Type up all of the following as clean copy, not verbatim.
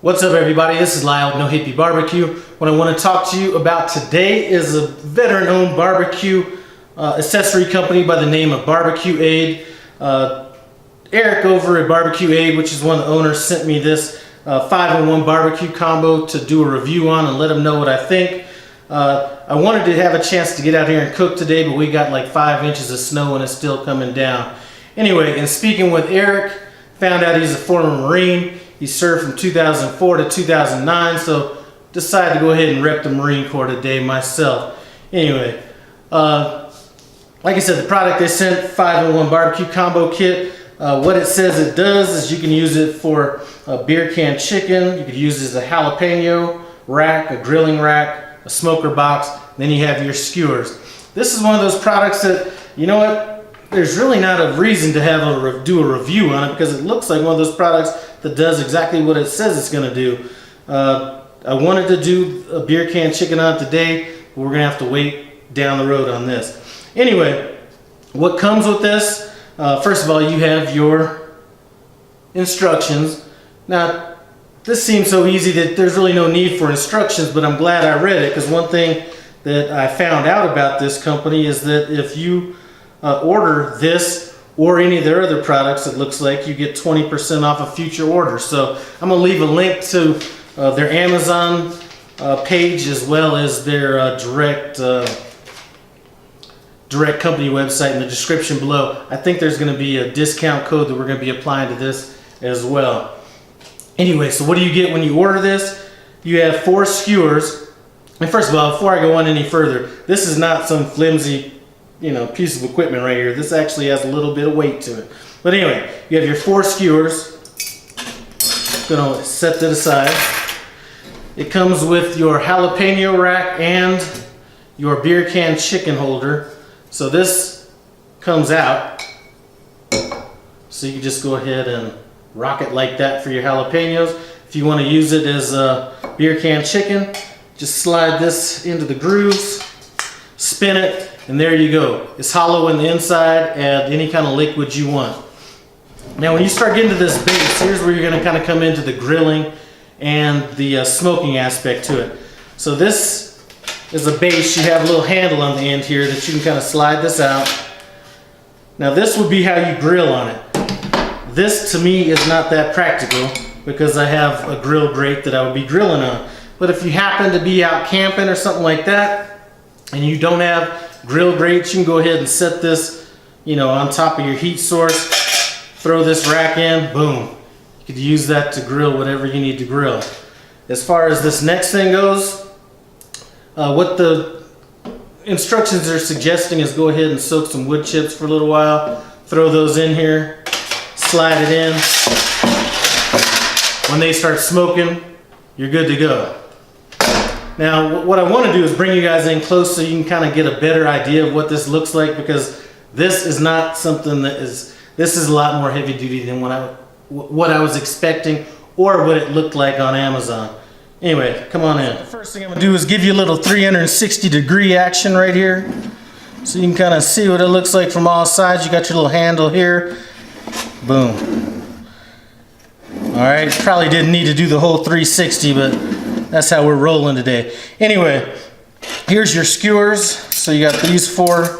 What's up, everybody? This is Lyle with No Hippie BBQ. What I want to talk to you about today is a veteran-owned barbecue accessory company by the name of BBQ Aid. Eric over at BBQ Aid, which is one of the owners, sent me this 5-in-1 barbecue combo to do a review on and let him know what I think. I wanted to have a chance to get out here and cook today, but we got like 5 inches of snow and it's still coming down. Anyway, and speaking with Eric, found out he's a former Marine. He served from 2004 to 2009, so decided to go ahead and rep the Marine Corps today myself. Anyway, like I said, the product they sent, 5-in-1 barbecue combo kit. What it says it does is you can use it for a beer can chicken. You could use it as a jalapeno rack, a grilling rack, a smoker box. Then you have your skewers. This is one of those products that, you know what, there's really not a reason to have do a review on it because it looks like one of those products that does exactly what it says it's going to do. I wanted to do a beer can chicken on it today, but we're going to have to wait down the road on this. Anyway, what comes with this, first of all, you have your instructions. Now, this seems so easy that there's really no need for instructions, but I'm glad I read it because one thing that I found out about this company is that if you order this or any of their other products, it looks like you get 20% off a future order. So I'm going to leave a link to their Amazon page as well as their direct company website in the description below. I think there's going to be a discount code that we're going to be applying to this as well. Anyway, so what do you get when you order this? You have 4 skewers. And first of all, before I go on any further, this is not some flimsy piece of equipment right here. This actually has a little bit of weight to it. But anyway, you have your 4 skewers. Gonna set that aside. It comes with your jalapeno rack and your beer can chicken holder. So this comes out. So you can just go ahead and rock it like that for your jalapenos. If you want to use it as a beer can chicken, just slide this into the grooves, spin it, and there you go. It's hollow in the inside. Add any kind of liquid you want. Now when you start getting to this base, here's where you're going to kind of come into the grilling and the smoking aspect to it. So this is a base. You have a little handle on the end here that you can kind of slide this out. Now this would be how you grill on it. This to me is not that practical because I have a grill grate that I would be grilling on. But if you happen to be out camping or something like that and you don't have grill grates, you can go ahead and set this, on top of your heat source. Throw this rack in, boom. You could use that to grill whatever you need to grill. As far as this next thing goes, what the instructions are suggesting is go ahead and soak some wood chips for a little while. Throw those in here, slide it in. When they start smoking, you're good to go. Now, what I want to do is bring you guys in close so you can kind of get a better idea of what this looks like, because this is not something this is a lot more heavy duty than what I was expecting or what it looked like on Amazon. Anyway, come on in. The first thing I'm going to do is give you a little 360-degree action right here so you can kind of see what it looks like from all sides. You got your little handle here. Boom. Alright, probably didn't need to do the whole 360, but that's how we're rolling today. Anyway, here's your skewers. So you got these 4.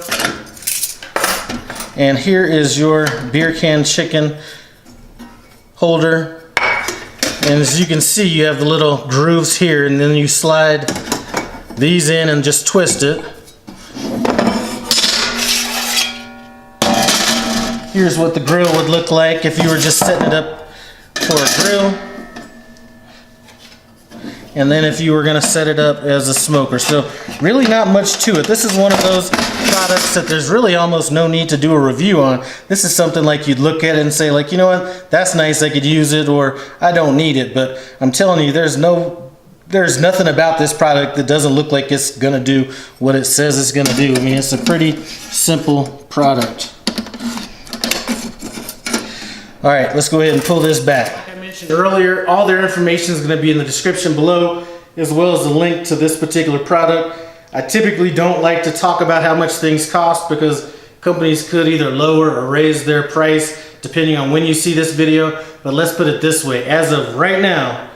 And here is your beer can chicken holder. And as you can see, you have the little grooves here, and then you slide these in and just twist it. Here's what the grill would look like if you were just setting it up for a grill. And then if you were going to set it up as a smoker. So really not much to it. This is one of those products that there's really almost no need to do a review on. This is something like you'd look at it and say, like, you know what, that's nice, I could use it, or I don't need it. But I'm telling you, there's nothing about this product that doesn't look like it's going to do what it says it's going to do. I mean, it's a pretty simple product. All right, let's go ahead and pull this back. Like I mentioned earlier, all their information is going to be in the description below, as well as the link to this particular product. I typically don't like to talk about how much things cost because companies could either lower or raise their price depending on when you see this video. But let's put it this way, as of right now,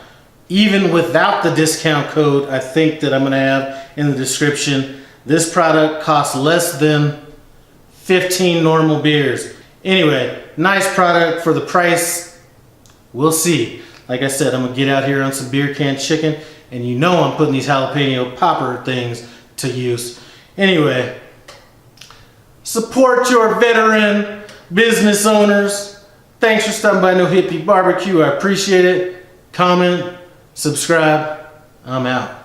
even without the discount code I think that I'm going to have in the description, this product costs less than 15 normal beers. Anyway, nice product for the price. We'll see. Like I said, I'm going to get out here on some beer can chicken, and you know I'm putting these jalapeno popper things to use. Anyway, support your veteran business owners. Thanks for stopping by No Hippie BBQ. I appreciate it. Comment, subscribe. I'm out.